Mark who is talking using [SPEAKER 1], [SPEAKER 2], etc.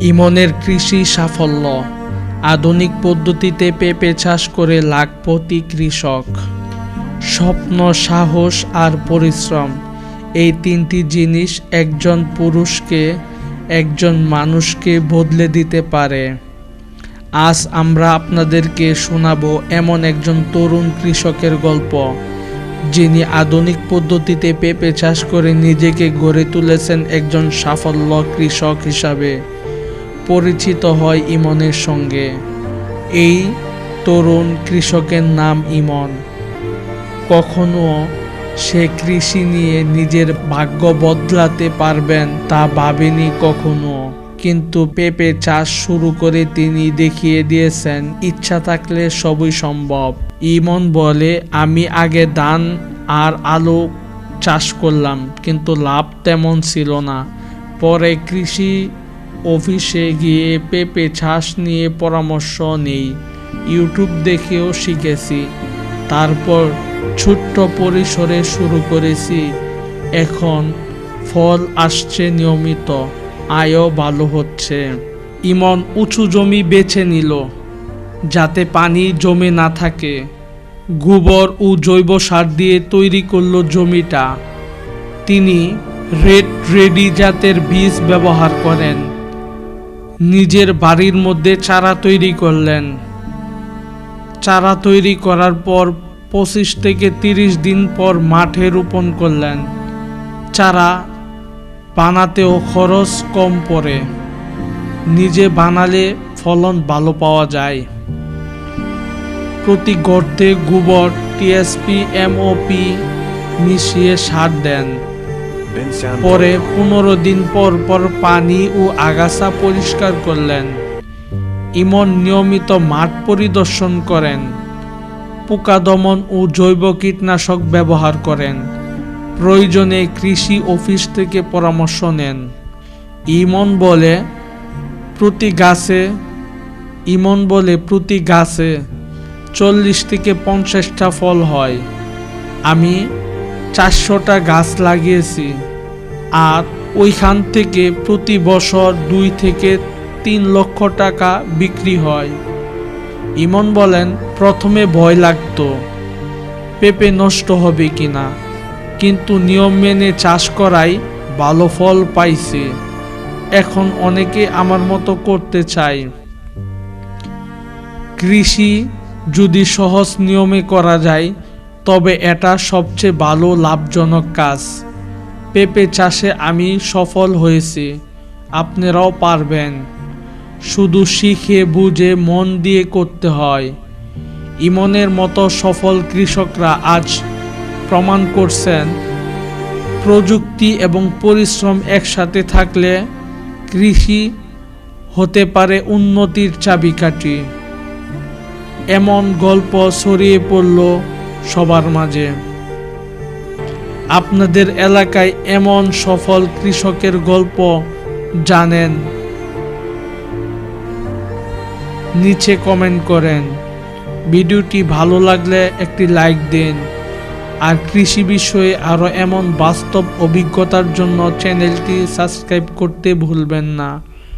[SPEAKER 1] ইমনের কৃষি সাফল্য। আধুনিক পদ্ধতিতে পেঁপে চাষ করে লাখপতি কৃষক। স্বপ্ন, সাহস আর পরিশ্রম, এই তিনটি জিনিস একজন পুরুষকে, একজন মানুষকে বদলে দিতে পারে। আজ আমরা আপনাদেরকে শোনাবো এমন একজন তরুণ কৃষকের গল্প, যিনি আধুনিক পদ্ধতিতে পেঁপে চাষ করে নিজেকে গড়ে তুলেছেন একজন সফল কৃষক হিসাবে। পরিচিত হয় ইমনের সঙ্গে। এই তরুণ কৃষকের নাম ইমন। কখনো সে কৃষি নিয়ে নিজের ভাগ্য বদলাতে পারবেন তা ভাবেনি কখনো, কিন্তু পেঁপে চাষ শুরু করে তিনি দেখিয়ে দিয়েছেন ইচ্ছা থাকলে সবই সম্ভব। ইমন বলে, আমি আগে ধান আর আলু চাষ করলাম, কিন্তু লাভ তেমন ছিল না। পরে কৃষি অফিসে গিয়ে পেঁপে চাষ নিয়ে পরামর্শ নেই, ইউটিউব দেখেও শিখেছি। তারপর ছোট্ট পরিসরে শুরু করেছি। এখন ফল আসছে নিয়মিত, আয়ও ভালো হচ্ছে। ইমন উঁচু জমি বেছে নিল, যাতে পানি জমে না থাকে। গোবর ও জৈব সার দিয়ে তৈরি করলো জমিটা। তিনি রেডি জাতের বীজ ব্যবহার করেন। নিজের বাড়ির মধ্যে চারা তৈরি করলেন। চারা তৈরি করার পর 25 থেকে 30 দিন পর মাঠে রোপণ করলেন। চারা বানাতেও খরচ কম পড়ে, নিজে বানালে ফলন ভালো পাওয়া যায়। প্রতি গর্তে গোবর, টিএসপি, এমওপি মিশিয়ে সার দেন। পরে 15 দিন পর পর পানি ও আগাছা পরিষ্কার করলেন। ইমন নিয়মিত মাঠ পরিদর্শন করেন, পোকা দমন ও জৈব কীটনাশক ব্যবহার করেন। প্রয়োজনে কৃষি অফিস থেকে পরামর্শ নেন। ইমন বলে প্রতি গাছে 40 থেকে 50টা ফল হয়। আমি 400টা গাছ লাগিয়েছি, আর ওইখান থেকে প্রতি বছর 2 থেকে 3 লক্ষ টাকা বিক্রি হয়। ইমন বলেন, প্রথমে ভয় লাগতো পেঁপে নষ্ট হবে কিনা, কিন্তু নিয়ম মেনে চাষ করাই ভালো ফল পাইছে। এখন অনেকে আমার মতো করতে চায়। কৃষি যদি সহজ নিয়মে করা যায়, তবে এটা সবচেয়ে ভালো লাভজনক কাজ। পেঁপে চাষে আমি সফল হয়েছি, আপনারাও পারবেন। শুধু শিখে বুঝে মন দিয়ে করতে হয়। ইমনের মতো সফল কৃষকরা আজ প্রমাণ করছেন, প্রযুক্তি এবং পরিশ্রম একসাথে থাকলে কৃষি হতে পারে উন্নতির চাবিকাঠি। এমন গল্প ছড়িয়ে পড়ল সবার মাঝে। আপনাদের এলাকায় এমন সফল কৃষকের গল্প জানেন? নিচে কমেন্ট করেন। ভিডিওটি ভালো লাগলে একটি লাইক দিন, আর কৃষি বিষয়ে আরও এমন বাস্তব অভিজ্ঞতার জন্য চ্যানেলটি সাবস্ক্রাইব করতে ভুলবেন না।